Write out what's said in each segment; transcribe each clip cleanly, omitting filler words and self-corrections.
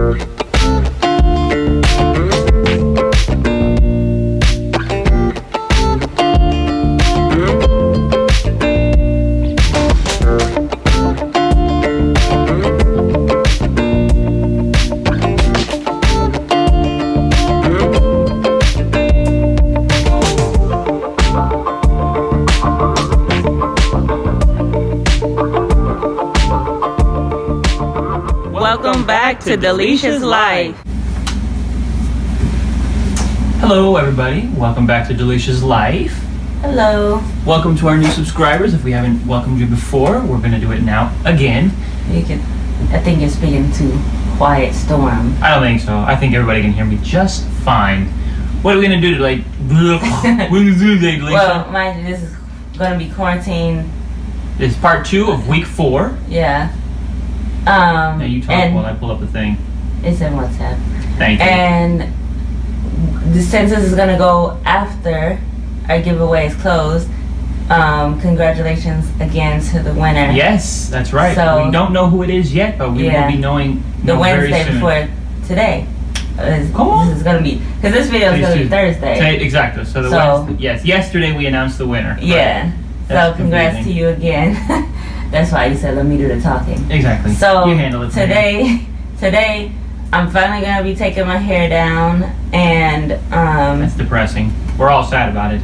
Welcome back to Dalesha's Life. Hello everybody, welcome back to Dalesha's Life. Hello. Welcome to our new subscribers. If we haven't welcomed you before, we're going to do it now again. I think you're speaking to Quiet Storm. I don't think so. I think everybody can hear me just fine. What are we going to do today? What are we going to do today, Dalesha? Well, mind you, this is going to be quarantine. This is part 2 of week 4. Yeah. Now you talk while I pull up the thing. It's in WhatsApp. Thank you. And the census is going to go after our giveaway is closed. Congratulations again to the winner. Yes, that's right. So, we don't know who it is yet, but we will be knowing the Wednesday very soon. before today. Come on. This is going to be, because this video is going to be Thursday. Exactly. So Wednesday, yes, yesterday we announced the winner. Yeah. Right. So congrats to you again. That's why you said let me do the talking. Exactly. So you handle it. Today I'm finally gonna be taking my hair down, and that's depressing. We're all sad about it.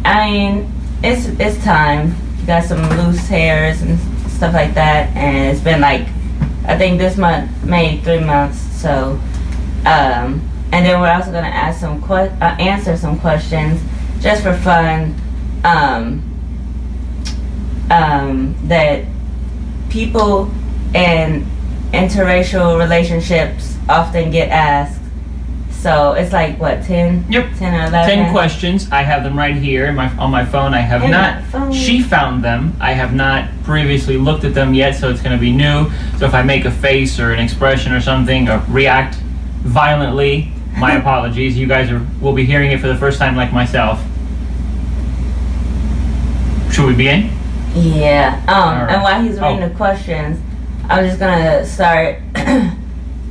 I mean, it's time. Got some loose hairs and stuff like that, and it's been like, I think this month made 3 months. So and then we're also gonna ask answer some questions just for fun. That people in interracial relationships often get asked. So it's like what, 10? Yep. 10 or 11? 10 questions. I have them right here on my phone. I have not. She found them. I have not previously looked at them yet, so it's going to be new. So if I make a face or an expression or something, or react violently, my apologies. You guys will be hearing it for the first time, like myself. Should we begin? Yeah. Right. And while he's reading the questions, I'm just gonna start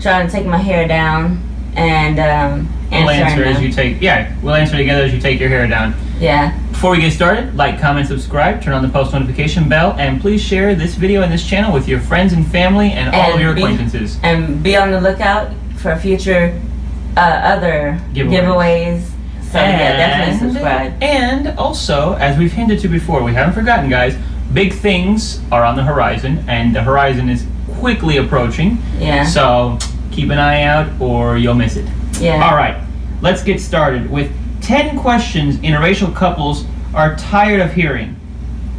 trying to take my hair down and we'll answer as you take. Yeah, we'll answer together as you take your hair down. Yeah. Before we get started, like, comment, subscribe, turn on the post notification bell, and please share this video and this channel with your friends and family and all of your acquaintances. And be on the lookout for future other giveaways. So yeah, definitely subscribe. And also, as we've hinted to before, we haven't forgotten, guys, big things are on the horizon, and the horizon is quickly approaching. Yeah. So keep an eye out or you'll miss it. Yeah. All right, let's get started with 10 questions interracial couples are tired of hearing.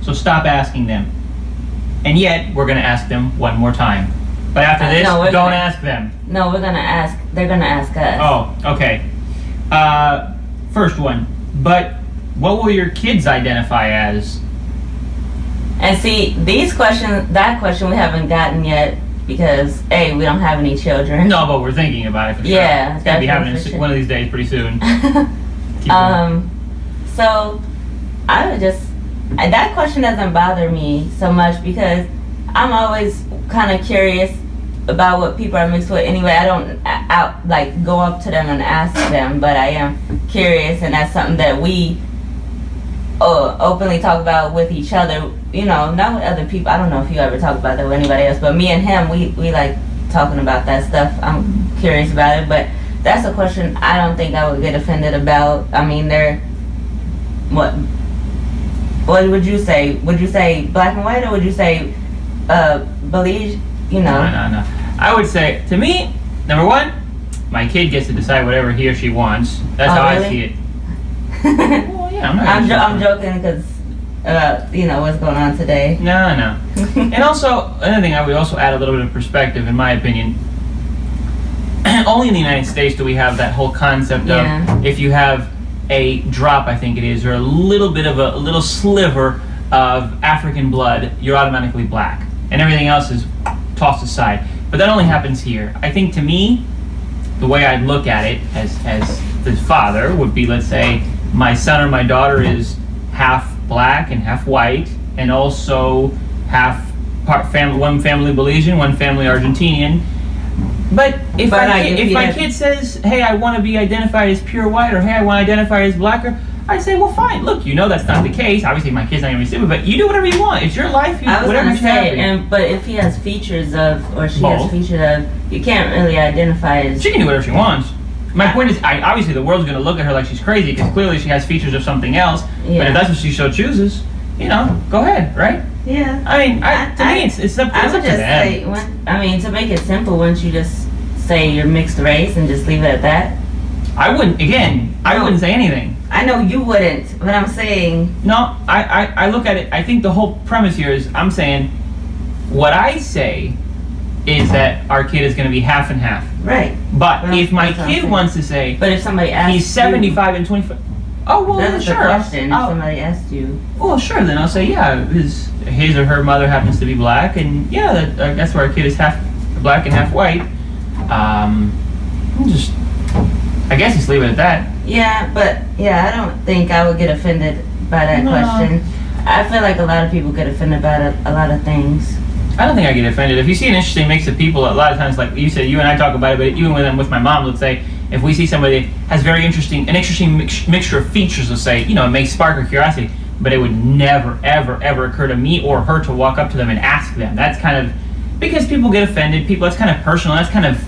So stop asking them. And yet, we're going to ask them one more time. But after this, don't ask them. No, we're going to ask, they're going to ask us. Oh, okay. First one, but what will your kids identify as? And see, that question we haven't gotten yet because A, we don't have any children. No, but we're thinking about it for sure. Yeah, it's gonna be happening one of these days pretty soon. So I would that question doesn't bother me so much because I'm always kind of curious about what people are mixed with anyway. I don't go up to them and ask them, but I am curious, and that's something that we openly talk about with each other, you know, not with other people. I don't know if you ever talk about that with anybody else, but me and him, we like talking about that stuff. I'm curious about it, but that's a question I don't think I would get offended about. I mean, what would you say? Would you say black and white, or would you say believe? You know. No. I would say, to me, number one, my kid gets to decide whatever he or she wants. That's how really? I see it. Well, yeah, I'm joking because you know what's going on today. No. And also, another thing, I would also add a little bit of perspective, in my opinion. Only in the United States do we have that whole concept of if you have a drop, I think it is, or a little sliver of African blood, you're automatically black, and everything else is tossed aside. But that only happens here. I think, to me, the way I'd look at it as the father would be, let's say my son or my daughter is half black and half white, and also one family Belizean, one family Argentinian. But if But my kid says, "Hey, I want to be identified as pure white," or "Hey, I want to identify as black," or I say, "Well, fine. Look, you know that's not the case. Obviously, my kid's not gonna be stupid, but you do whatever you want. It's your life. You, I was whatever gonna makes you say, happy." but if he has features of, or she Both. has features of, you can't really identify as. She can do whatever she wants. My point is, obviously the world's going to look at her like she's crazy because clearly she has features of something else. Yeah. But if that's what she so chooses, you know, go ahead, right? Yeah. I mean, to me, it's up, I it's would up to just them. say, to make it simple, wouldn't you just say you're mixed race and just leave it at that? I wouldn't say anything. I know you wouldn't, but I'm saying. No, I look at it, I think the whole premise here is I'm saying, what I say is that our kid is going to be half and half. Right. But Well, if my that's what I'm kid saying. wants to say, But if somebody asks he's 75 and 25, oh, well, that's sure. the question. If I'll- somebody asked you. Well, sure. Then I'll say, yeah, his or her mother happens to be black, and yeah, that's where our kid is half black and half white. I guess just leave it at that. Yeah, but I don't think I would get offended by that No. question. I feel like a lot of people get offended by a lot of things. I don't think I get offended. If you see an interesting mix of people, a lot of times, like you said, you and I talk about it, but even when I'm with my mom, let's say, if we see somebody that has an interesting mixture of features, let's say, it may spark our curiosity, but it would never, ever, ever occur to me or her to walk up to them and ask them. That's kind of, because people get offended, that's kind of personal, that's kind of,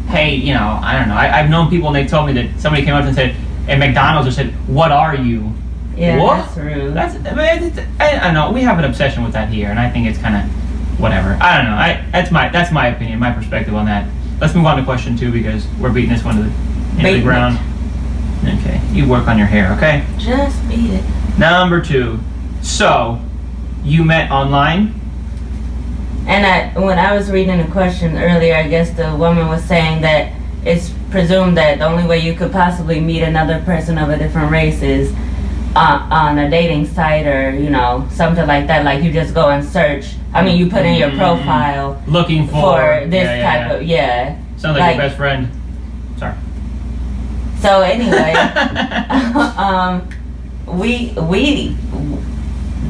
hey, I don't know. I've known people and they told me that somebody came up and said, at McDonald's or said, "What are you?" Yeah, What? that's rude. I know, we have an obsession with that here, and I think it's kind of, whatever. I don't know. That's my opinion, my perspective on that. Let's move on to question 2 because we're beating this one into the ground. Okay, you work on your hair, okay? Just beat it. Number 2. So, you met online? And when I was reading the question earlier, I guess the woman was saying that it's presumed that the only way you could possibly meet another person of a different race is on a dating site or something like that. Like you just go and search. I mean, you put in your profile looking for this type of Sounds like your best friend. Sorry. So anyway, we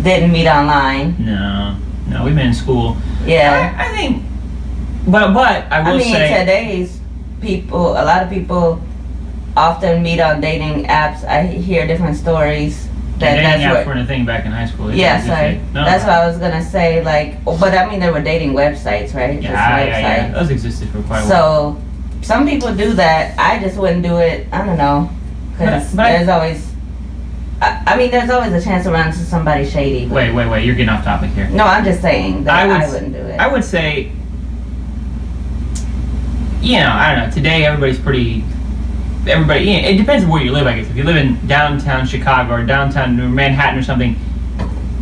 didn't meet online. No, we met in school. Yeah, I think, but I will say today's people, a lot of people often meet on dating apps. I hear different stories. Dating apps weren't a thing back in high school. Sorry. No. That's what I was gonna say. But I mean, there were dating websites, right? Yeah. Those existed for quite a while. So some people do that. I just wouldn't do it. I don't know, because there's always. I mean, there's always a chance to run into somebody shady. Wait, you're getting off topic here. No, I'm just saying that I wouldn't do it. I would say, I don't know. Today, everybody. It depends on where you live, I guess. If you live in downtown Chicago or downtown Manhattan or something,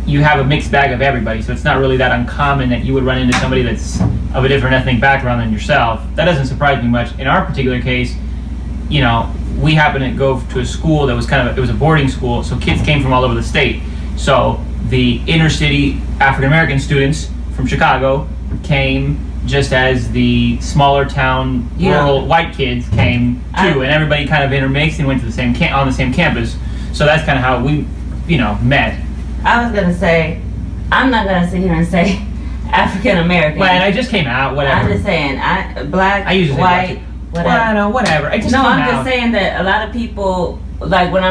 you have a mixed bag of everybody. So it's not really that uncommon that you would run into somebody that's of a different ethnic background than yourself. That doesn't surprise me much. In our particular case, we happened to go to a school that was it was a boarding school, so kids came from all over the state. So the inner city African American students from Chicago came just as the smaller town rural white kids came too, and everybody kind of intermixed and went to the same on the same campus. So that's kind of how we, met. I was gonna say, I'm not gonna sit here and say African American. Well, and I just came out. Whatever. I'm just saying, black, I usually white, whatever. Well, I know, whatever. I just I'm came just out. saying that a lot of people, like when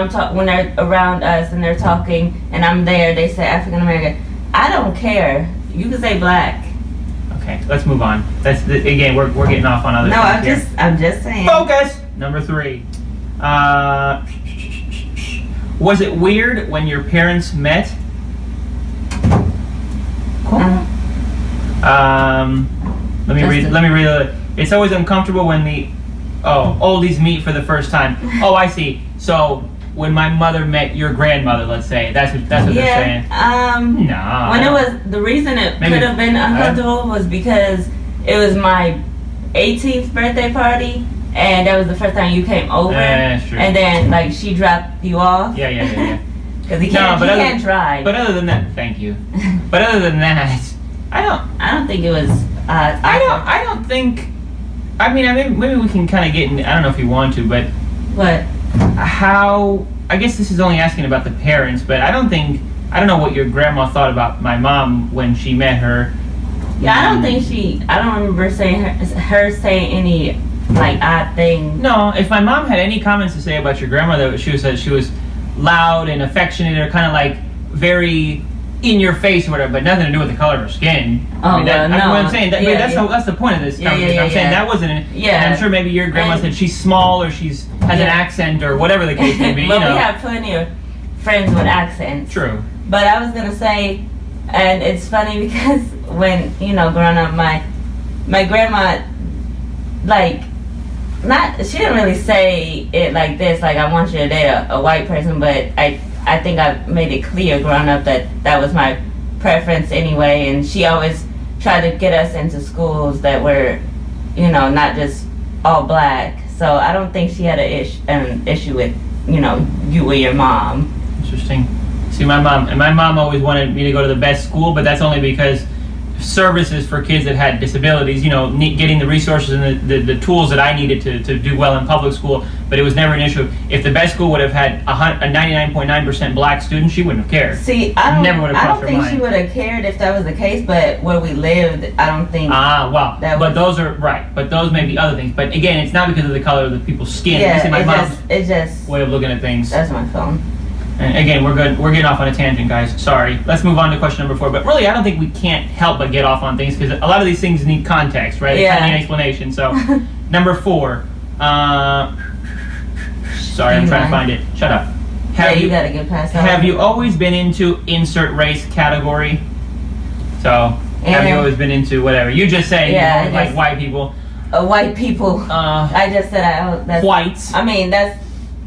they're around us and they're talking and I'm there, they say African American. I don't care. You can say black. Okay, let's move on. Again, we're getting off on other things here. I'm just saying. Focus. Number 3. Was it weird when your parents met? Let me read. It's always uncomfortable when the oldies meet for the first time. Oh, I see. So when my mother met your grandmother, let's say, that's what they're saying. No. When it was the reason it could have been uncomfortable was because it was my 18th birthday party, and that was the first time you came over. That's true. And then she dropped you off. Yeah. Because he can't drive. But other than that, thank you. But other than that, I don't think it was. I don't think. I mean, maybe we can kind of get in. I don't know if you want to, but what? How? I guess this is only asking about the parents, but I don't know what your grandma thought about my mom when she met her. Yeah, I don't think I don't remember saying her saying any like odd thing. No, if my mom had any comments to say about your grandmother, she was that she was loud and affectionate, or kind of like very in your face or whatever, but nothing to do with the color of her skin. Oh, I mean, well, no. I'm saying that's the point of this conversation. I'm saying that wasn't it. Yeah. And I'm sure maybe your grandma said she's small or has an accent or whatever the case may be. But we have plenty of friends with accents. True. But I was gonna say, and it's funny because when growing up, my grandma, like, she didn't really say it like this, like I want you to date a white person, but I think I made it clear growing up that was my preference anyway, and she always tried to get us into schools that were, not just all black. So I don't think she had an issue with, you or your mom. Interesting. See, my mom always wanted me to go to the best school, but that's only because services for kids that had disabilities, getting the resources and the tools that I needed to do well in public school, but it was never an issue. If the best school would have had a 99.9% black student, she wouldn't have cared. See, I don't think she would have cared if that was the case, but where we lived, I don't think. But those are right. But those may be other things. But again, it's not because of the color of the people's skin. Yeah, it's just way of looking at things. That's my phone. And again, we're getting off on a tangent, guys. Sorry. Let's move on to question number 4. But really, I don't think we can't help but get off on things because a lot of these things need context, right? Yeah. They need an explanation. So, number 4. Sorry, I'm trying to find it. Shut up. You gotta get past that. Have you always been into insert race category? So, have you always been into whatever? You just say like white people. White people. I just said that's whites. I mean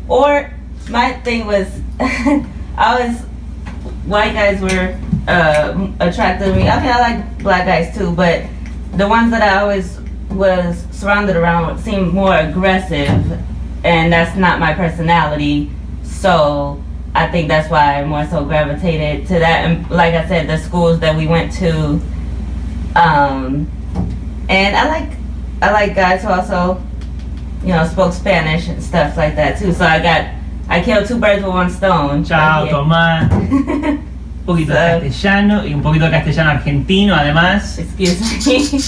or my thing was white guys were attracted to me. Okay, I like black guys too, but the ones that I always was surrounded around seemed more aggressive, and that's not my personality. So I think that's why I more so gravitated to that. And like I said, the schools that we went to, and I like guys who also, spoke Spanish and stuff like that too. So I killed 2 birds with 1 stone. Ciao, Tomás. Un poquito de castellano y un poquito de castellano argentino, además. Excuse me.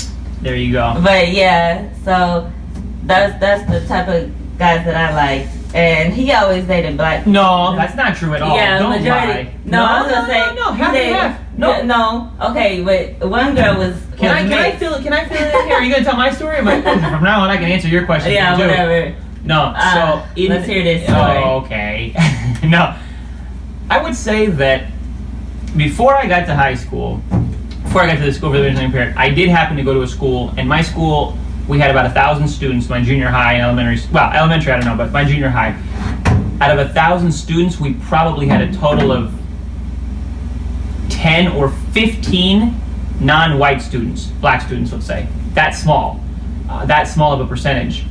There you go. But yeah, so that's the type of guys that I like. And he always dated black. No, that's not true at all. Yeah, don't majority. lie. No, I was gonna say half and half. No. Okay, but one girl was. Can I fill it in here? Are you gonna tell my story? But from now on, I can answer your question. Yeah, whatever. No, let's hear this story. Oh, okay. No, I would say that before I got to high school, before I got to the school for the visually impaired, I did happen to go to a school, and my school, we had about 1,000 students, my junior high and elementary, I don't know, but my junior high. Out of 1,000 students, we probably had a total of 10 or 15 non-white students, black students, let's say. That small of a percentage.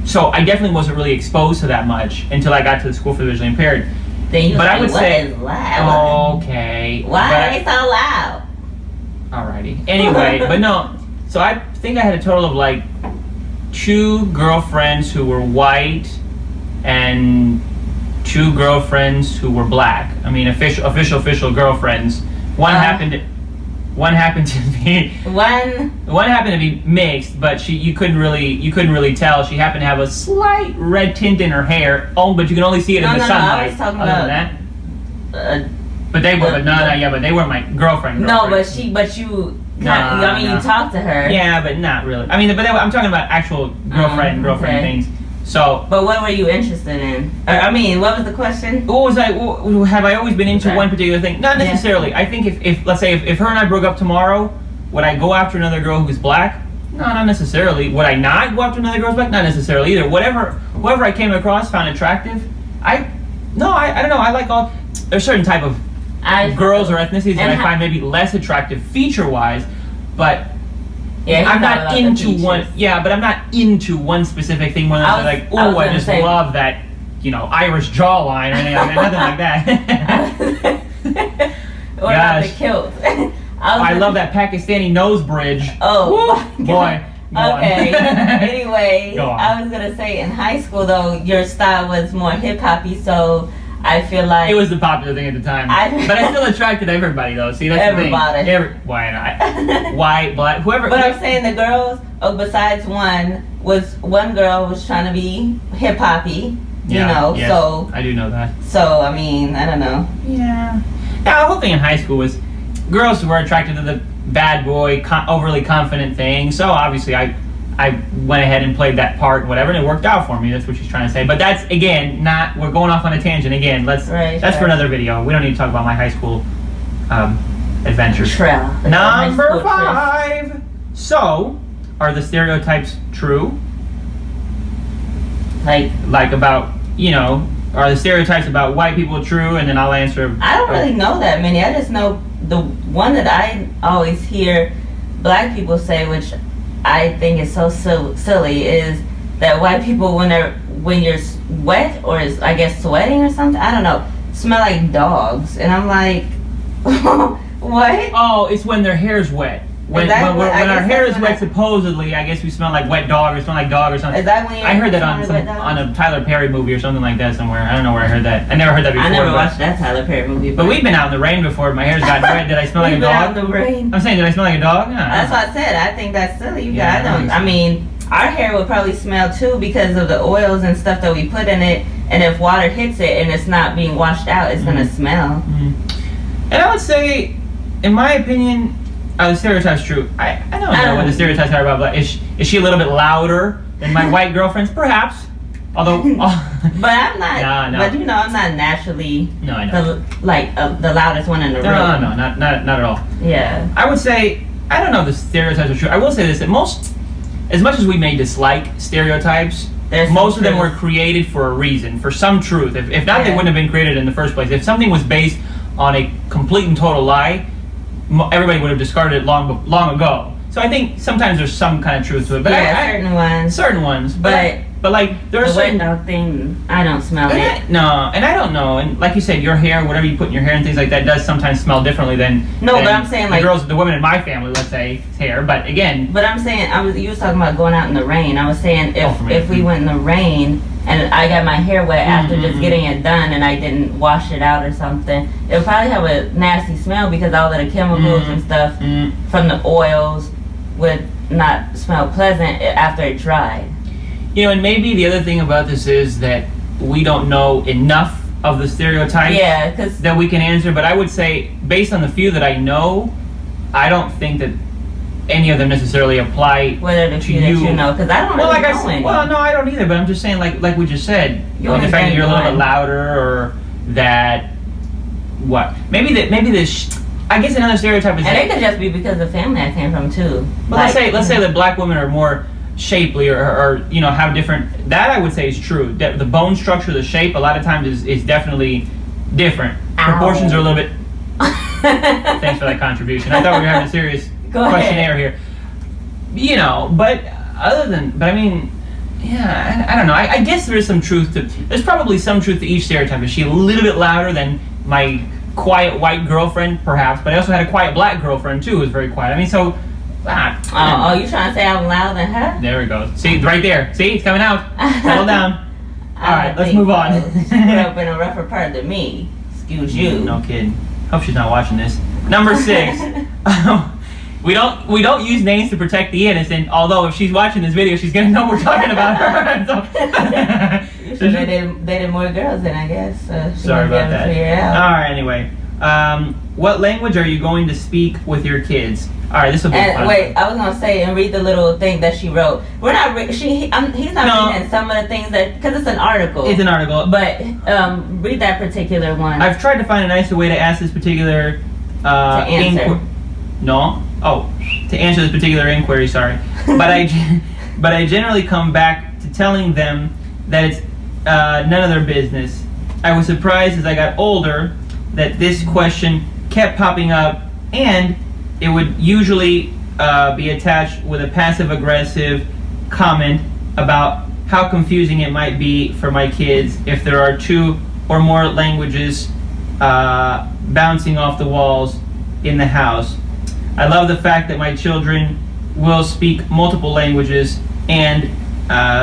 So I definitely wasn't really exposed to that much until I got to the school for the visually impaired. But I would say, loud? Okay. Why are they so loud? Alrighty. Anyway, but no. So I think I had a total of like 2 girlfriends who were white and 2 girlfriends who were black. I mean, official girlfriends. One happened to be mixed, but you couldn't really tell. She happened to have a slight red tint in her hair. Oh, but you can only see it in the sunlight. I was talking about that. But they were my girlfriend. No, but you. You talked to her. Yeah, but not really. I mean, I'm talking about actual girlfriend things. So. But what were you interested in? What was the question? Have I always been into one particular thing? Not necessarily. Yeah. I think if let's say if her and I broke up tomorrow, would I go after another girl who's black? No, not necessarily. Would I not go after another girl who's black? Not necessarily either. Whoever I came across found attractive. I don't know. I like all. There's a certain type of girls or ethnicities that I find maybe less attractive feature-wise, but I'm not into one. Yeah, but I'm not into one specific thing. More than I just love that, Irish jawline or anything like that. Nothing like that. What about the kilt? I love that Pakistani nose bridge. Oh, boy. Okay. Anyway, I was gonna say in high school though, your style was more hip hoppy, so I feel like it was the popular thing at the time. But I still attracted everybody though. See, that's everybody. The thing. Why not? White, black, whoever. But I'm saying the girls, besides one girl was trying to be hip hoppy. Yes, so I do know that. So I mean, I don't know. Yeah. Yeah, the whole thing in high school was girls were attracted to the bad boy, overly confident thing. So obviously, I went ahead and played that part, whatever, and it worked out for me. That's what she's trying to say. But that's again we're going off on a tangent again. That's for another video. We don't need to talk about my high school adventures. Trail. Number 5. So, are the stereotypes true? Like about, are the stereotypes about white people true? And then I'll answer. I don't really know that many. I just know the one that I always hear black people say, which I think is so silly, is that white people, when you're wet or is, I guess, sweating or something, I don't know, smell like dogs. And I'm like, what? Oh, it's when their hair's wet. When our hair is wet, supposedly, I guess we smell like wet dog or smell like dog or something. Is that when I heard that on a Tyler Perry movie or something like that somewhere. I don't know where I heard that. I never heard that before. I never watched that Tyler Perry movie. But we've been out in the rain before. My hair's gotten wet. Did I smell like a dog? Out in the rain. I'm saying, did I smell like a dog? No, that's what I said. I think that's silly. Yeah, I mean, our hair would probably smell too because of the oils and stuff that we put in it. And if water hits it and it's not being washed out, it's gonna smell. And I would say, in my opinion, the stereotype's true. I don't know what the stereotypes are about black. Is she a little bit louder than my white girlfriends? Perhaps. Although, but I'm not. No. But I'm not naturally. No, I know. The loudest one in the room. No, not at all. Yeah. I would say I don't know if the stereotypes are true. I will say this: that as much as we may dislike stereotypes, most of them were created for a reason, for some truth. If not, they wouldn't have been created in the first place. If something was based on a complete and total lie, everybody would have discarded it long ago. So I think sometimes there's some kind of truth to it. But certain ones. But like there's the wet dog thing, I don't smell it. No, and I don't know. And like you said, your hair, whatever you put in your hair and things like that, does sometimes smell differently than but I'm saying the women in my family, let's say, hair. But again, but I'm saying you was talking about going out in the rain. I was saying if we went in the rain and I got my hair wet after just getting it done and I didn't wash it out or something, it would probably have a nasty smell because all of the chemicals and stuff from the oils would not smell pleasant after it dried. And maybe the other thing about this is that we don't know enough of the stereotypes that we can answer. But I would say, based on the few that I know, I don't think that any of them necessarily apply to you. Because I don't really know any. Well, no, I don't either. But I'm just saying, like we just said, the fact that you're a little bit louder, or that maybe this. I guess another stereotype is. And it could just be because of the family I came from too. But let's say that black women are more shapely or have different. That I would say is true. The bone structure, the shape, a lot of times is definitely different. Proportions are a little bit. Thanks for that contribution. I thought we were having a serious questionnaire here. But I mean, I don't know. I guess there is some truth to. There's probably some truth to each stereotype. Is she a little bit louder than my quiet white girlfriend? Perhaps. But I also had a quiet black girlfriend too, who was very quiet. I mean, so. You trying to say I'm louder than her? There we go. See, right there. See, it's coming out. Settle down. All right, let's move on. She grew up in a rougher part than me. Excuse you. No kidding. Hope she's not watching this. Number 6. We don't use names to protect the innocent. Although if she's watching this video, she's gonna know we're talking about her. So they dated more girls than I guess. Sorry about that. All right. Anyway, what language are you going to speak with your kids? All right, this will be fun. Wait, I was gonna say and read the little thing that she wrote. We're not. He's not reading some of the things because it's an article. It's an article, but read that particular one. I've tried to find a nicer way to ask this particular to answer. To answer this particular inquiry. Sorry, but I generally come back to telling them that it's none of their business. I was surprised as I got older that this question kept popping up, and it would usually be attached with a passive-aggressive comment about how confusing it might be for my kids if there are 2 or more languages bouncing off the walls in the house. I love the fact that my children will speak multiple languages, and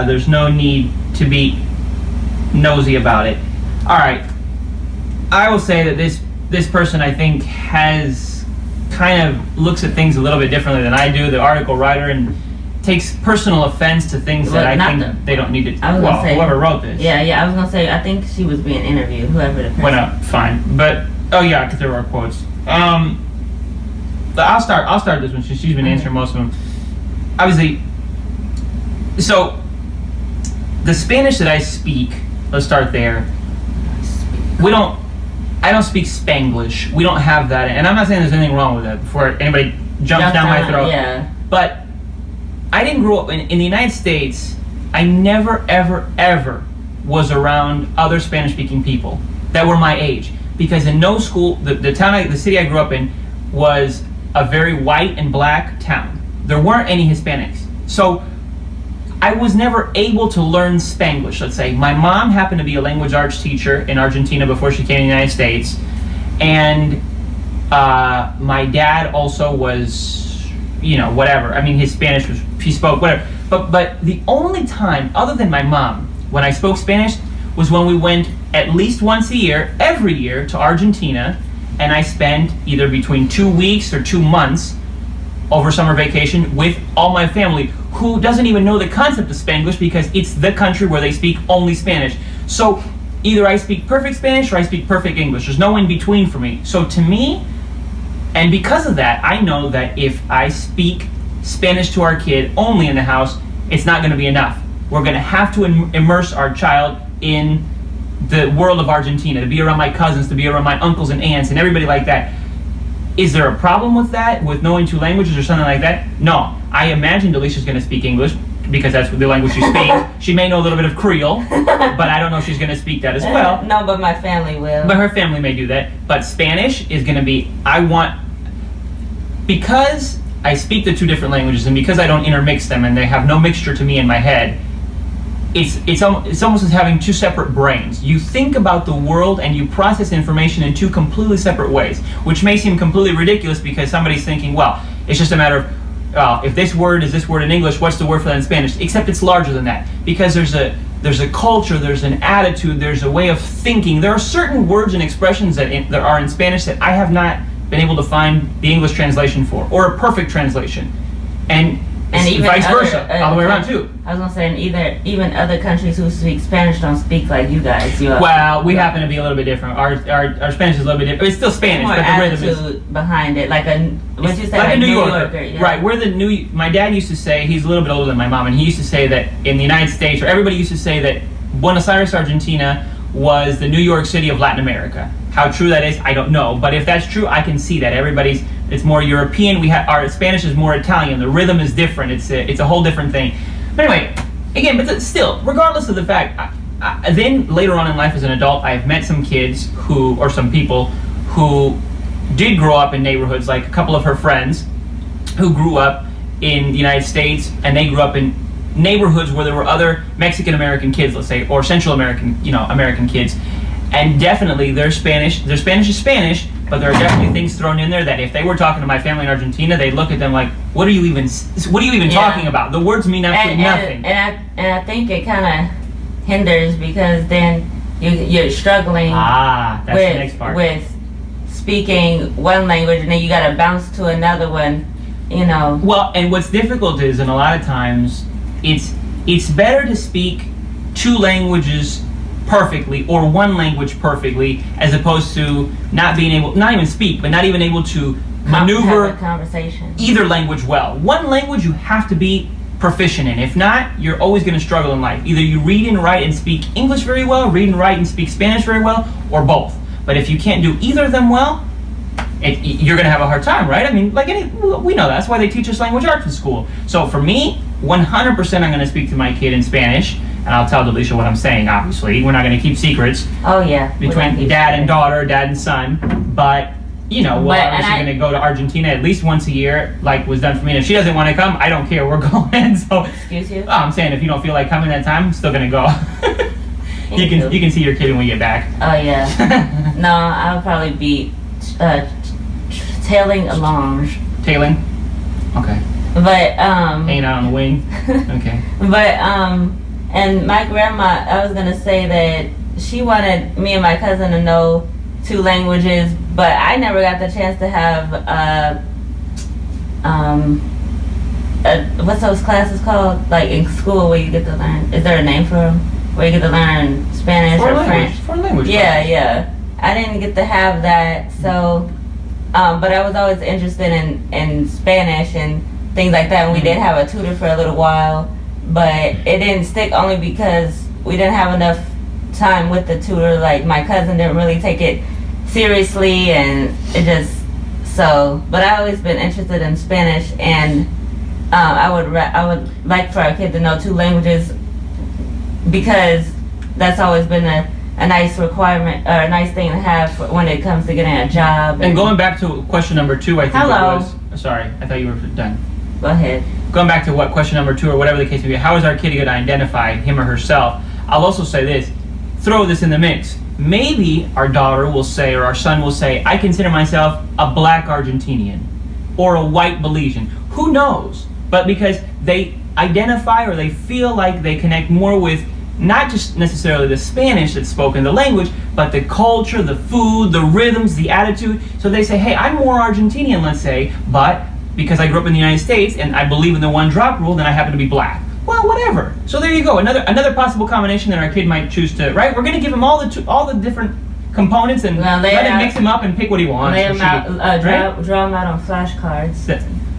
there's no need to be nosy about it. All right. I will say that this person, I think, has kind of looks at things a little bit differently than I do, the article writer, and takes personal offense to things that I think they don't need to. Well, whoever wrote this. Yeah, I was gonna say, I think she was being interviewed, whoever the person. Well, no, fine, but because there are quotes. I'll start this one. She's been answering most of them. Obviously, so the Spanish that I speak. Let's start there. I don't speak Spanglish. We don't have that, and I'm not saying there's anything wrong with that. Before anybody jumps down my throat. Yeah. But I didn't grow up in the United States. I never, ever, ever was around other Spanish-speaking people that were my age, because in no school, the city I grew up in was a very white and black town. There weren't any Hispanics, so I was never able to learn Spanglish, let's say. My mom happened to be a language arts teacher in Argentina before she came to the United States, and my dad also was, whatever. I mean, his Spanish was, he spoke whatever. But the only time, other than my mom, when I spoke Spanish was when we went at least once a year, every year, to Argentina, and I spent either between 2 weeks or 2 months over summer vacation with all my family, who doesn't even know the concept of Spanglish because it's the country where they speak only Spanish. So either I speak perfect Spanish or I speak perfect English. There's no in between for me. So to me, and because of that, I know that if I speak Spanish to our kid only in the house, it's not going to be enough. We're going to have to immerse our child in the world of Argentina, to be around my cousins, to be around my uncles and aunts and everybody like that. Is there a problem with that, with knowing 2 languages or something like that? No. I imagine Dalesha's going to speak English because that's the language she speaks. She may know a little bit of Creole, but I don't know if she's going to speak that as well. No, but my family will. But her family may do that. But Spanish is going to be, because I speak the 2 different languages and because I don't intermix them and they have no mixture to me in my head, it's almost as having 2 separate brains. You think about the world and you process information in 2 completely separate ways, which may seem completely ridiculous because somebody's thinking, well, it's just a matter of if this word is this word in English, what's the word for that in Spanish? Except it's larger than that, because there's a culture, there's an attitude, there's a way of thinking. There are certain words and expressions that are in Spanish that I have not been able to find the English translation for, or a perfect translation. And even vice versa, all the way around too. I was gonna say, even other countries who speak Spanish don't speak like you guys. Well, we happen to be a little bit different. Our Spanish is a little bit different. It's still Spanish, but the rhythm is behind it, like what you say, like a New Yorker. Yeah. Right. My dad used to say, he's a little bit older than my mom, and he used to say that in the United States, or everybody used to say that Buenos Aires, Argentina, was the New York City of Latin America. How true that is, I don't know, but if that's true, I can see that. It's more European. Our Spanish is more Italian. The rhythm is different. It's a whole different thing. But anyway, again, but still, regardless of the fact, then later on in life as an adult, I've met some kids or some people who did grow up in neighborhoods, like a couple of her friends who grew up in the United States, and they grew up in neighborhoods where there were other Mexican American kids, let's say, or Central American, American kids. And definitely their Spanish is Spanish, but there are definitely things thrown in there that if they were talking to my family in Argentina, they'd look at them like, what are you even talking about? The words mean absolutely nothing. And I think it kind of hinders, because then you're struggling that's the next part. With speaking one language, and then you got to bounce to another one, Well, and what's difficult is, and a lot of times, it's better to speak 2 languages perfectly, or 1 language perfectly, as opposed to not even speak, but not even able to maneuver have a conversation. Either language well. 1 language you have to be proficient in. If not, you're always going to struggle in life. Either you read and write and speak English very well, read and write and speak Spanish very well, or both. But if you can't do either of them well, you're going to have a hard time, right? I mean, we know that's why they teach us language arts in school. So for me, 100% I'm going to speak to my kid in Spanish, and I'll tell Dalesha what I'm saying, obviously. We're not going to keep secrets. Oh, yeah. Between dad and daughter, dad and son. But, we're obviously going to go to Argentina at least once a year, like was done for me. And if she doesn't want to come, I don't care. We're going. So, excuse you? I'm saying if you don't feel like coming that time, I'm still going to go. You can see your kid when we get back. Oh, yeah. No, I'll probably be tailing along. Tailing? Okay. But, hanging out on the wing? Okay. But, and my grandma, I was going to say that she wanted me and my cousin to know 2 languages, but I never got the chance to have what's those classes called? Like in school where you get to learn. Is there a name for them? Where you get to learn Spanish or French? Foreign language. Yeah, yeah. I didn't get to have that, so. But I was always interested in Spanish and things like that. And we did have a tutor for a little while, but it didn't stick only because we didn't have enough time with the tutor. Like my cousin didn't really take it seriously, and it just so. But I always been interested in Spanish, and I would like for our kid to know 2 languages because that's always been a nice requirement or a nice thing to have when it comes to getting a job. And going back to question number 2, I think it was. Sorry, I thought you were done. Go ahead. Going back to what question number 2 or whatever the case may be, how is our kid going to identify him or herself? I'll also say this, throw this in the mix. Maybe our daughter will say, or our son will say, I consider myself a black Argentinian or a white Belizean. Who knows? But because they identify or they feel like they connect more with not just necessarily the Spanish that's spoken, the language, but the culture, the food, the rhythms, the attitude. So they say, hey, I'm more Argentinian, let's say, but because I grew up in the United States and I believe in the 1-drop rule, then I happen to be black. Well, whatever. So there you go. Another possible combination that our kid might choose to, right? We're going to give him all the different components and let him mix them up and pick what he wants. Lay him out, draw them out on flashcards.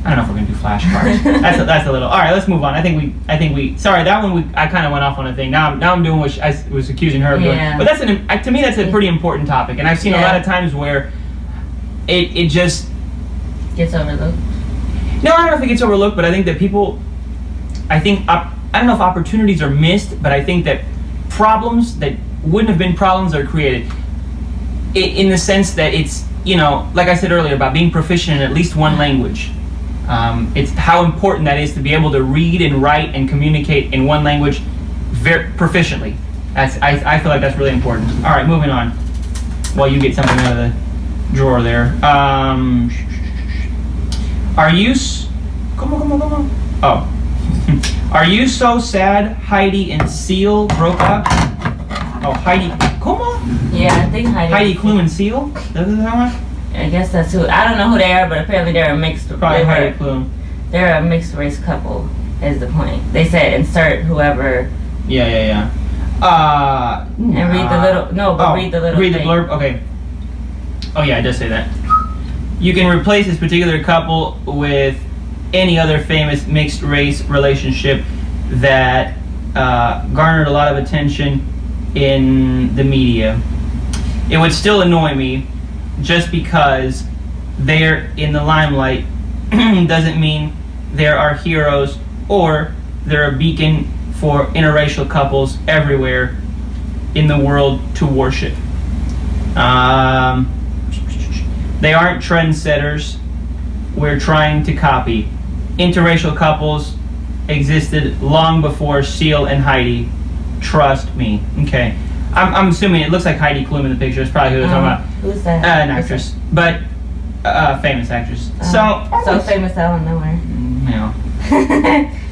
I don't know if we're gonna do flashcards. that's a little. All right, let's move on. I think we. Sorry, that one I kind of went off on a thing. Now I'm doing what I was accusing her of doing. But to me that's a pretty important topic, and I've seen a lot of times where it just gets overlooked. No, I don't know if it gets overlooked, but I think that people. I don't know if opportunities are missed, but I think that problems that wouldn't have been problems are created. In the sense that it's like I said earlier about being proficient in at least 1 language. It's how important that is to be able to read and write and communicate in 1 language very proficiently. I feel like that's really important. All right, moving on. While you get something out of the drawer there. Are you... Come on. Oh. Are you so sad Heidi and Seal broke up? Oh, Heidi... Come on. Yeah, I think Heidi Klum and Seal? That's what that one? I guess that's who. I don't know who they are, but apparently they're a mixed. Probably Heidi Klum. They're a mixed race couple. Is the point? They said insert whoever. Yeah. And read the little. No, but read the little. Read the blurb. Okay. Oh yeah, it does say that. You can replace this particular couple with any other famous mixed race relationship that garnered a lot of attention in the media. It would still annoy me. Just because they're in the limelight doesn't mean they're our heroes or they're a beacon for interracial couples everywhere in the world to worship. They aren't trendsetters. We're trying to copy. Interracial couples existed long before Seal and Heidi. Trust me. Okay. I'm assuming it looks like Heidi Klum in the picture. It's probably who they're talking about. Who's that? An actress, but famous actress. So famous out of nowhere. No.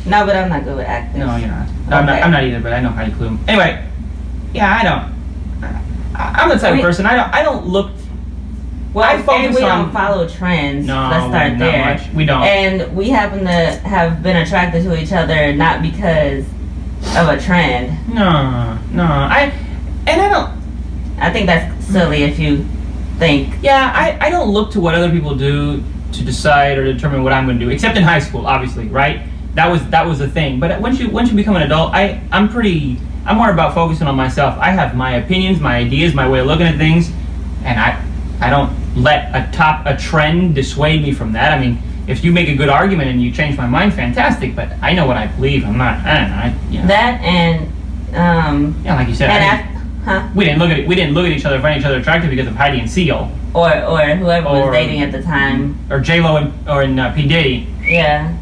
No, but I'm not good with acting. No, you're not. Okay. I'm not either, but I know Heidi Klum. Anyway, yeah, I don't. I'm the type of person. I don't look. Well, I focus we don't follow trends. No, let's start there. Not much. We don't. And we happen to have been attracted to each other not because of a trend. No. I think that's silly if you think. Yeah, I don't look to what other people do to decide or determine what I'm going to do, except in high school, obviously, right? That was the thing. But once you become an adult, I'm more about focusing on myself. I have my opinions, my ideas, my way of looking at things, and I don't let a trend dissuade me from that. I mean, if you make a good argument and you change my mind, fantastic. But I know what I believe. I'm not. I don't know. That and yeah, like you said. We didn't look at each other, find each other attractive because of Heidi and Seal, or whoever was dating at the time, or J-Lo or P Diddy. Yeah,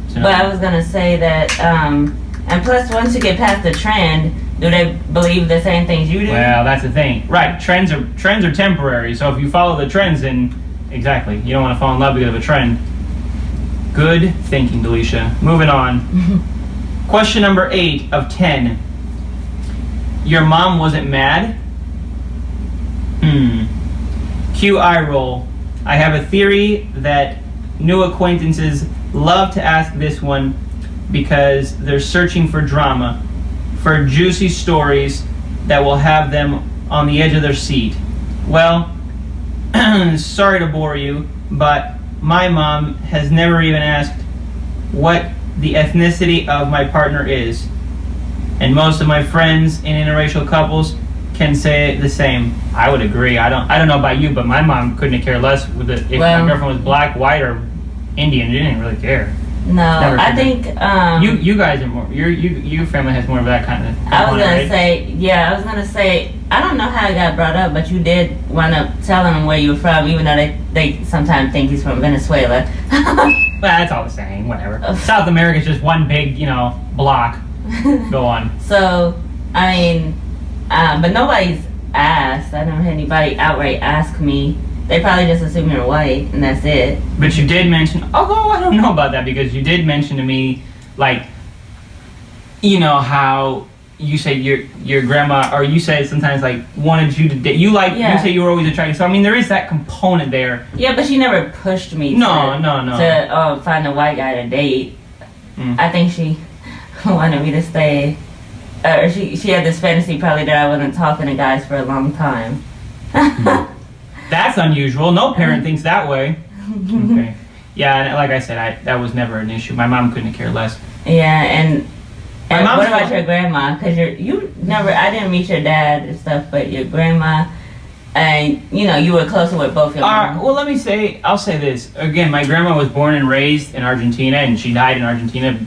so. But I was gonna say that, and plus, once you get past the trend, do they believe the same things you do? Well, that's the thing, right? Trends are temporary. So if you follow the trends, then exactly, you don't want to fall in love because of a trend. Good thinking, Dalesha. Moving on. Question number 8 of 10. Your mom wasn't mad? Cue eye roll. I have a theory that new acquaintances love to ask this one because they're searching for drama, for juicy stories that will have them on the edge of their seat. Well, sorry to bore you, but my mom has never even asked what the ethnicity of my partner is. And most of my friends in interracial couples can say the same. I would agree. I don't know about you, but my mom couldn't have cared less with it if my girlfriend was black, white, or Indian. She didn't really care. No, I think you guys are more. Your family has more of that kind of. I was gonna say. I don't know how it got brought up, but you did wind up telling them where you were from, even though they sometimes think he's from Venezuela. Well, that's all the same. Whatever. South America is just one big, block. Go on. So, I mean, but nobody's asked. I never had anybody outright ask me. They probably just assume you're white, and that's it. But you did mention, although I don't know about that, because you did mention to me, like, how you say your grandma, or you say sometimes, like, wanted you to date. You say you were always attracted. So, I mean, there is that component there. Yeah, but she never pushed me to find a white guy to date. I think she wanted me to stay. Or she had this fantasy probably that I wasn't talking to guys for a long time. That's unusual. No parent thinks that way. Okay. Yeah, and like I said, that was never an issue. My mom couldn't care less. Yeah, and what about your grandma? Because I didn't meet your dad and stuff, but your grandma, and you were closer with both your moms. Well, I'll say this. Again, my grandma was born and raised in Argentina, and she died in Argentina,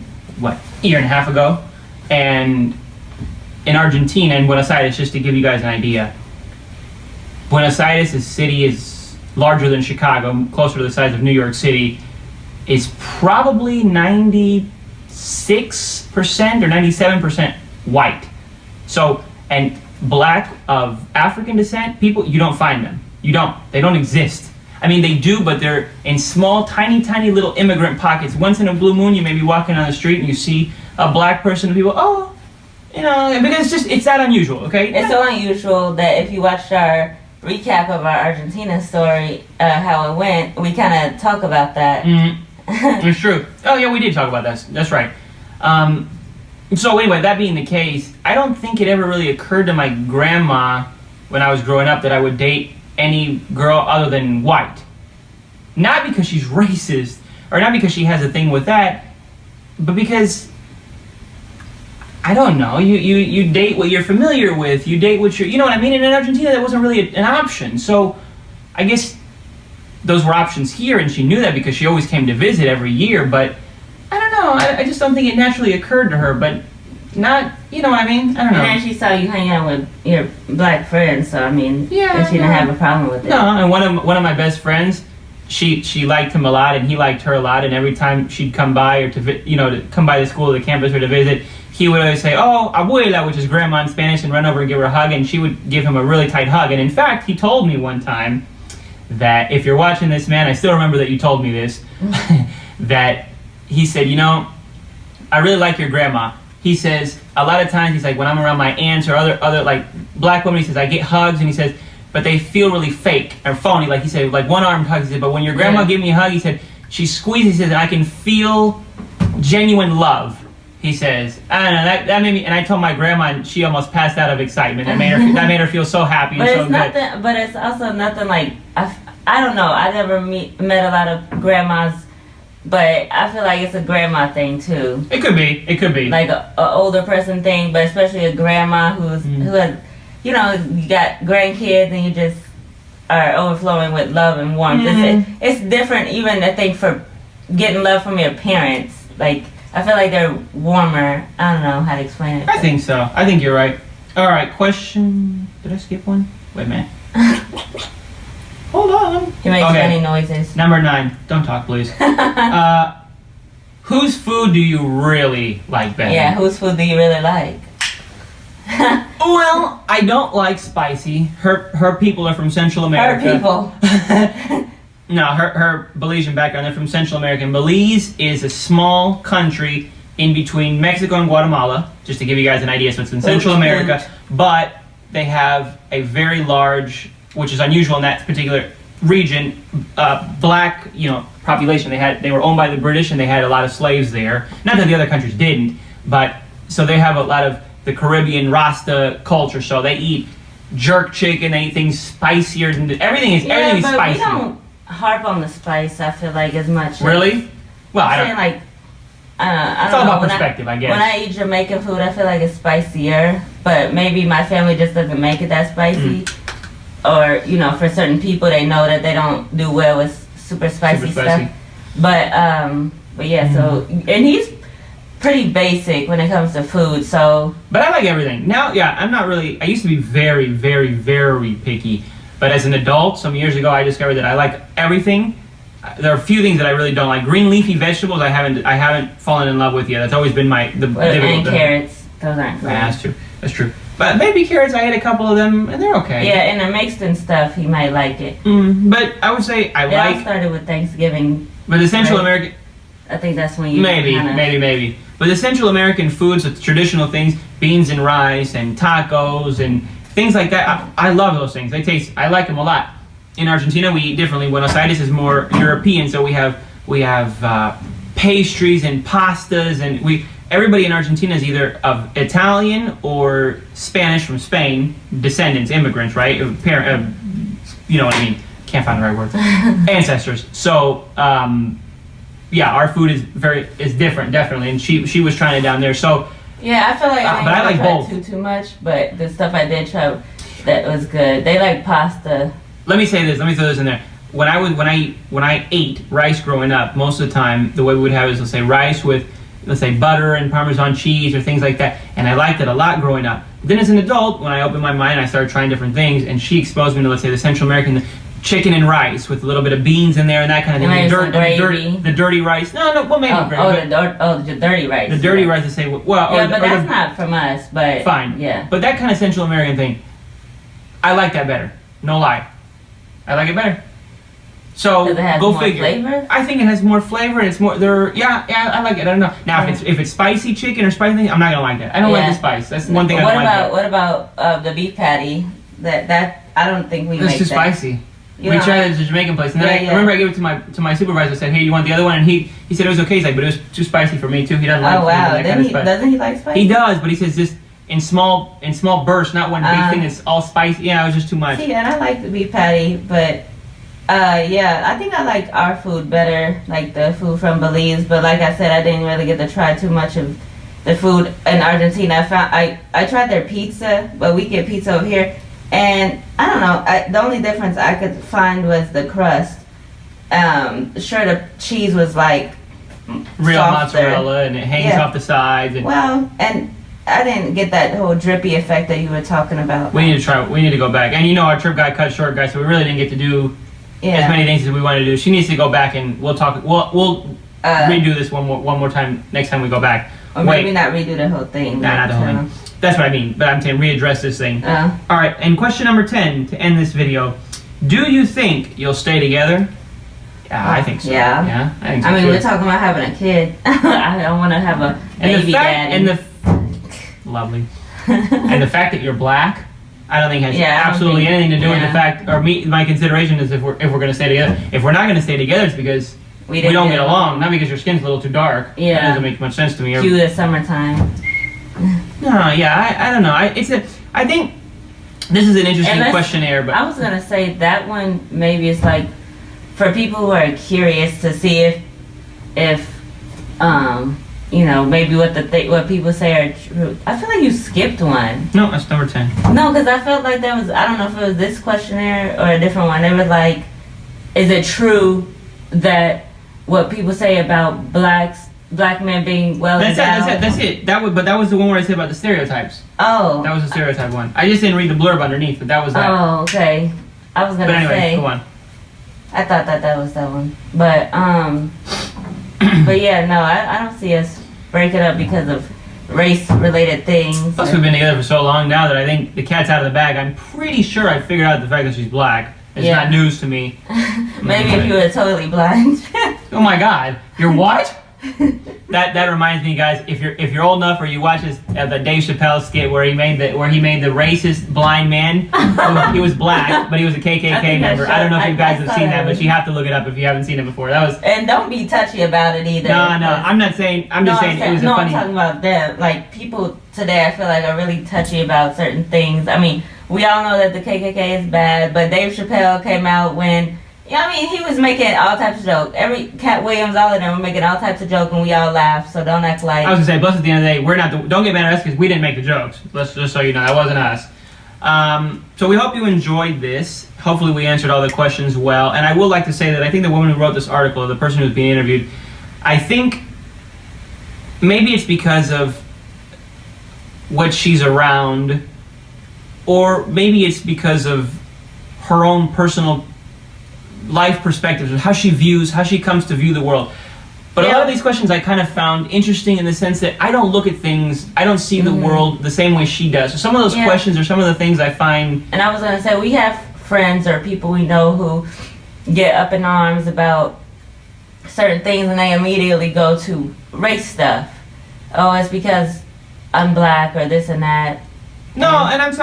a year and a half ago. And in Argentina, in Buenos Aires, just to give you guys an idea, Buenos Aires, the city is larger than Chicago, closer to the size of New York City, is probably 96% or 97% white. So, and black of African descent people, you don't find them. They don't exist. I mean, they do, but they're in small, tiny, tiny little immigrant pockets. Once in a blue moon, you may be walking on the street and you see a black person and people, because it's that unusual, okay? It's so unusual that if you watched our recap of our Argentina story, how it went, we kind of talk about that. It's true. Oh yeah, we did talk about that. That's right. So anyway, that being the case, I don't think it ever really occurred to my grandma when I was growing up that I would date any girl other than white. Not because she's racist, or not because she has a thing with that, but because, I don't know, you date what you're familiar with, you date what you know what I mean? And in Argentina, that wasn't really an option. So I guess those were options here, and she knew that because she always came to visit every year, but I don't know, I just don't think it naturally occurred to her, but not, you know what I mean? I don't know. And then she saw you hang out with your black friends, so I mean, she didn't have a problem with it. No, and one of my best friends, she liked him a lot, and he liked her a lot, and every time she'd come by or to come by the school or the campus or to visit, he would always say, "Oh, abuela," which is grandma in Spanish, and run over and give her a hug, and she would give him a really tight hug. And in fact, he told me one time that, if you're watching this, man, I still remember that you told me this, that he said, I really like your grandma. He says, a lot of times, he's like, when I'm around my aunts or other like black women, he says, I get hugs, and he says, but they feel really fake or phony. Like he said, like one-armed hugs. He said, but when your grandma gave me a hug, he said, she squeezes, he says, and I can feel genuine love. He says, I don't know, that made me, and I told my grandma, and she almost passed out of excitement. That made her feel so happy and so good. But it's also nothing like, I don't know, I never met a lot of grandmas, but I feel like it's a grandma thing too. It could be. Like a older person thing, but especially a grandma who has, you got grandkids and you just are overflowing with love and warmth. It's different even, I think, for getting love from your parents. Like, I feel like they're warmer. I don't know how to explain it. I think so. I think you're right. All right, question. Did I skip one? Wait a minute. Hold on. He makes funny noises. Number 9. Don't talk, please. Whose food do you really like better? Yeah, whose food do you really like? Well, I don't like spicy. Her people are from Central America. Her people. No, her Belizean background, they're from Central America. And Belize is a small country in between Mexico and Guatemala, just to give you guys an idea. So it's in Central America, but they have a very large, which is unusual in that particular region, black, population. They were owned by the British, and they had a lot of slaves there. Not that the other countries didn't, but so they have a lot of the Caribbean Rasta culture. So they eat jerk chicken. They eat things spicier than everything is spicy. We don't harp on the spice. I feel like as much. Really? Well, I don't. Saying like, I don't know. It's all about perspective, I guess. When I eat Jamaican food, I feel like it's spicier, but maybe my family just doesn't make it that spicy. Or, for certain people, they know that they don't do well with super spicy stuff. But yeah, so, and he's pretty basic when it comes to food, so. But I like everything. Now, yeah, I'm not really, I used to be very, very, very picky. But as an adult, some years ago, I discovered that I like everything. There are a few things that I really don't like. Green leafy vegetables, I haven't fallen in love with yet. That's always been and carrots, those aren't good. Yeah, that's true. But baby carrots, I ate a couple of them, and they're okay. Yeah, and they're mixed and stuff. He might like it. But I would say I like. It all started with Thanksgiving. But the Central American. I think that's when you. Maybe. But the Central American foods, the traditional things, beans and rice and tacos and things like that. I love those things. I like them a lot. In Argentina, we eat differently. Buenos Aires is more European, so we have pastries and pastas, and everybody in Argentina is either of Italian or Spanish from Spain, descendants, immigrants, right? You know what I mean? Can't find the right word. Ancestors. So, yeah, our food is different, definitely, and she was trying it down there. So, yeah, I feel like I like both. Too much, but the stuff I did try that was good. They like pasta. Let me say this. Let me throw this in there. When I ate rice growing up, most of the time the way we would have is, let's say, rice with, let's say, butter and Parmesan cheese or things like that, and I liked it a lot growing up. Then as an adult, when I opened my mind, I started trying different things, and she exposed me to, let's say, the Central American chicken and rice with a little bit of beans in there and that kind of thing. The dirty rice. No, well, maybe gravy. The dirty rice. The dirty rice. To say, well, yeah, but that's not from us. But fine. Yeah. But that kind of Central American thing, I like that better. No lie. I like it better. So does it have go more figure. Flavor? I think it has more flavor, and it's more. I like it. I don't know. Now, if it's spicy chicken or spicy thing, I'm not gonna like that. I don't like the spice. That's one thing I don't like. What about the beef patty? That I don't think we make. It's too spicy. We tried it at the Jamaican place, and then I remember I gave it to my supervisor. I said, "Hey, you want the other one?" And he said it was okay. He's like, "But it was too spicy for me too." He doesn't like. Oh wow! That kind of spice. Doesn't he like spicy? He does, but he says just in small bursts, not one big thing that's all spicy. Yeah, it was just too much. See, and I like the beef patty, but. Yeah, I think I like our food better, like the food from Belize. But like I said, I didn't really get to try too much of the food in Argentina. I tried their pizza, but we get pizza over here, and I don't know. The only difference I could find was the crust. Sure, the cheese was like real softer. mozzarella, and it hangs off the sides. And and I didn't get that whole drippy effect that you were talking about. We need to try. We need to go back. And our trip got cut short, guys, so we really didn't get to do. As many things as we wanted to do. She needs to go back, and we'll talk. We'll redo this one more time next time we go back. Or maybe not redo the whole thing. Not the whole thing. That's what I mean. But I'm saying readdress this thing. All right. And question number 10 to end this video: do you think you'll stay together? Yeah, I think so. Yeah. I think so. I mean, we're talking about having a kid. I don't want to have a baby daddy. Lovely. And the fact that you're black. I don't think it has absolutely anything to do with the fact, or my consideration is if we're going to stay together. If we're not going to stay together, it's because we don't get along. Not because your skin's a little too dark. Yeah, that doesn't make much sense to me. Cue the summertime. No, I don't know. I think this is an interesting questionnaire. But I was going to say that one maybe it's like for people who are curious to see if maybe what people say are true. I feel like you skipped one. No, that's number 10. No, because I felt like that was, I don't know if it was this questionnaire or a different one. They were like, is it true that what people say about black men being well endowed? That's it. That was the one where I said about the stereotypes. Oh. That was the stereotype one. I just didn't read the blurb underneath, but that was that. Oh, okay. I was going to say. Go on. I thought that was that one. But, but yeah, no, I don't see us breaking up because of race-related things. Plus, we've been together for so long now that I think the cat's out of the bag. I'm pretty sure I figured out the fact that she's black. It's not news to me. Maybe if you were totally blind. Oh my God, you're what? That reminds me, guys. If you're old enough, or you watch the Dave Chappelle skit where he made the racist blind man. He was black, but he was a KKK member. I don't know if you guys have seen that, but you have to look it up if you haven't seen it before. That was. And don't be touchy about it either. No, I'm not saying. I'm just saying it was a funny. I'm talking about them. Like people today, I feel like are really touchy about certain things. I mean, we all know that the KKK is bad, but Dave Chappelle came out when. Yeah, I mean, he was making all types of jokes. Cat Williams, all of them were making all types of jokes, and we all laughed. So don't act like. I was gonna say, plus at the end of the day, we're not. Don't get mad at us because we didn't make the jokes. Let's just so you know, that wasn't us. So we hope you enjoyed this. Hopefully, we answered all the questions well. And I would like to say that I think the woman who wrote this article, the person who's being interviewed, I think maybe it's because of what she's around, or maybe it's because of her own personal life perspectives, how she comes to view the world. But a lot of these questions I kind of found interesting in the sense that I don't look at things, I don't see the world the same way she does. So some of those questions are some of the things I find. And I was going to say, we have friends or people we know who get up in arms about certain things and they immediately go to race stuff. Oh, it's because I'm black or this and that. No, and I'm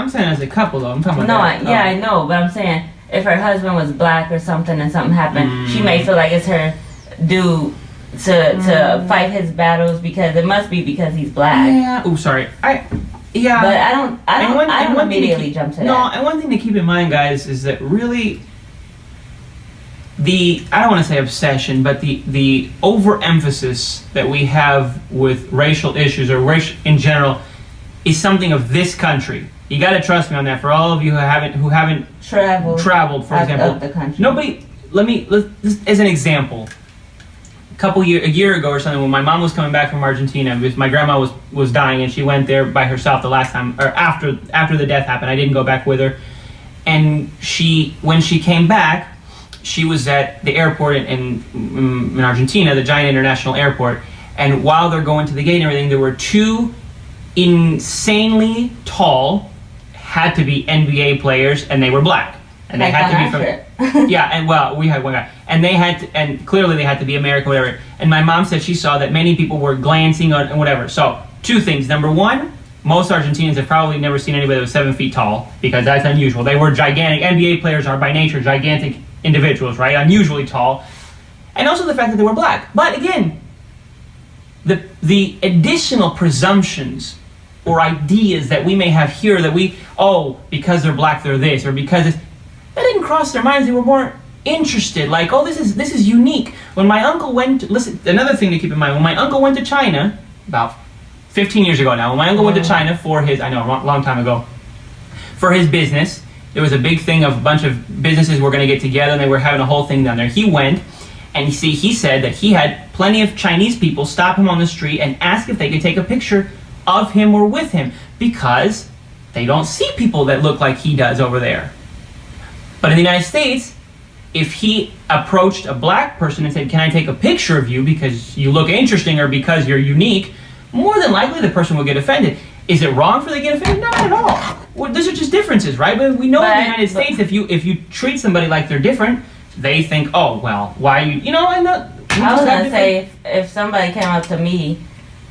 saying as a couple though. I'm talking about I know, but I'm saying if her husband was black or something and something happened, she may feel like it's her due to fight his battles because it must be because he's black. Yeah. Oh, sorry. But I don't immediately jump to that. No, and one thing to keep in mind, guys, is that really I don't want to say obsession, but the overemphasis that we have with racial issues or race in general is something of this country. You got to trust me on that. For all of you who haven't traveled, for example, of the country. Nobody. Let's as an example. A year ago or something, when my mom was coming back from Argentina, because my grandma was dying, and she went there by herself the last time, or after the death happened. I didn't go back with her, and when she came back, she was at the airport in Argentina, the giant international airport, and while they're going to the gate and everything, there were two insanely tall, had to be NBA players, and they were black. And they had to be from we had one guy, and and clearly they had to be American, whatever. And my mom said she saw that many people were glancing and whatever. So two things. Number one, most Argentinians have probably never seen anybody that was 7 feet tall because that's unusual. They were gigantic. NBA players are by nature gigantic individuals, right? Unusually tall, and also the fact that they were black. But again, the additional presumptions or ideas that we may have here that because they're black they're this, or because that didn't cross their minds. They were more interested, like, this is unique. When my uncle listen, another thing to keep in mind, when my uncle went to China, about 15 years ago now, when my uncle went to China for his, I know, a long time ago, for his business, there was a big thing of a bunch of businesses were going to get together and they were having a whole thing down there. He went, and he said that he had plenty of Chinese people stop him on the street and ask if they could take a picture of him or with him, because they don't see people that look like he does over there. But in the United States, if he approached a black person and said, "Can I take a picture of you because you look interesting or because you're unique?" more than likely the person will get offended. Is it wrong for they to get offended? Not at all. Well, those are just differences, right? But we know in the United States, if you treat somebody like they're different, they think, "Oh, well, why are you?" And I was gonna say if somebody came up to me,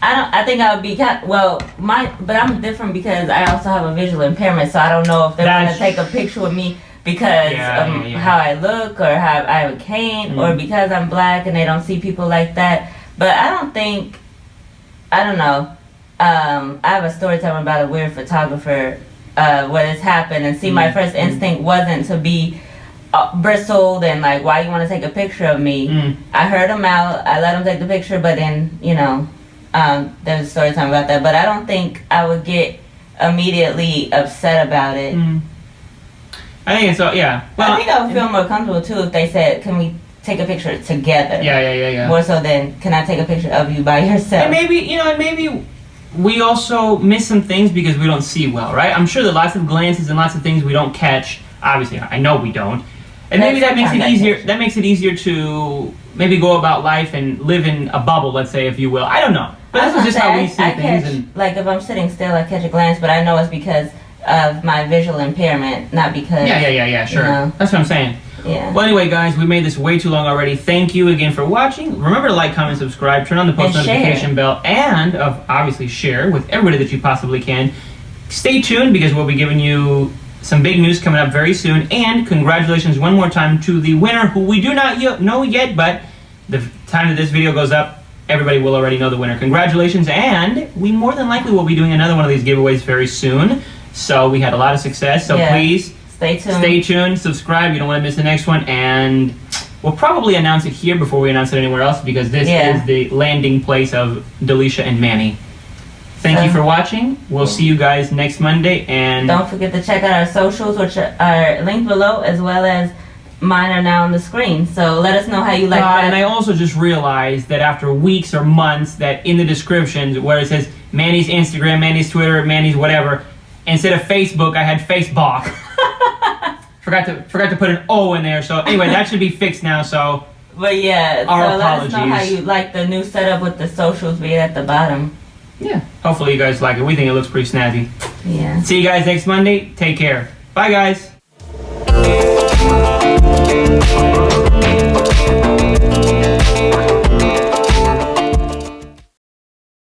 I think I would be but I'm different because I also have a visual impairment, so I don't know if they're gonna take a picture with me because of how I look or how I have a cane or because I'm black and they don't see people like that. But I don't know. I have a story telling about a weird photographer where this happened, and my first instinct wasn't to be bristled and like, why you want to take a picture of me? I heard him out, I let him take the picture, but then there's a story time about that. But I don't think I would get immediately upset about it. I think it's Well, I think I would feel more comfortable too if they said, "Can we take a picture together?" Yeah. More so than, "Can I take a picture of you by yourself?" And maybe we also miss some things because we don't see well, right? I'm sure that lots of glances and lots of things we don't catch. Obviously, I know we don't. And maybe that makes it easier. That makes it easier to maybe go about life and live in a bubble, let's say, if you will. I don't know. But this is just how we see things. Like if I'm sitting still, I catch a glance, but I know it's because of my visual impairment, not because. Yeah, sure. That's what I'm saying. Yeah. Well, anyway, guys, we made this way too long already. Thank you again for watching. Remember to like, comment, subscribe, turn on the post notification bell, and obviously share with everybody that you possibly can. Stay tuned because we'll be giving you some big news coming up very soon. And congratulations one more time to the winner, who we do not know yet, but the time that this video goes up, everybody will already know the winner. Congratulations, and we more than likely will be doing another one of these giveaways very soon. So we had a lot of success, so please stay tuned, subscribe, you don't want to miss the next one, and we'll probably announce it here before we announce it anywhere else, because this is the landing place of Dalesha and Manny. Thank you for watching. We'll see you guys next Monday, and don't forget to check out our socials, which are linked below, as well as mine are now on the screen. So let us know how you like that. And I also just realized that after weeks or months, that in the descriptions where it says Manny's Instagram, Manny's Twitter, Manny's whatever, instead of Facebook, I had Facebook. forgot to put an O in there. So anyway, that should be fixed now. So, but yeah, our apologies. Let us know how apologies. you like the new setup with the socials being at the bottom. Yeah, hopefully you guys like it. We think it looks pretty snazzy. Yeah. See you guys next Monday. Take care. Bye, guys.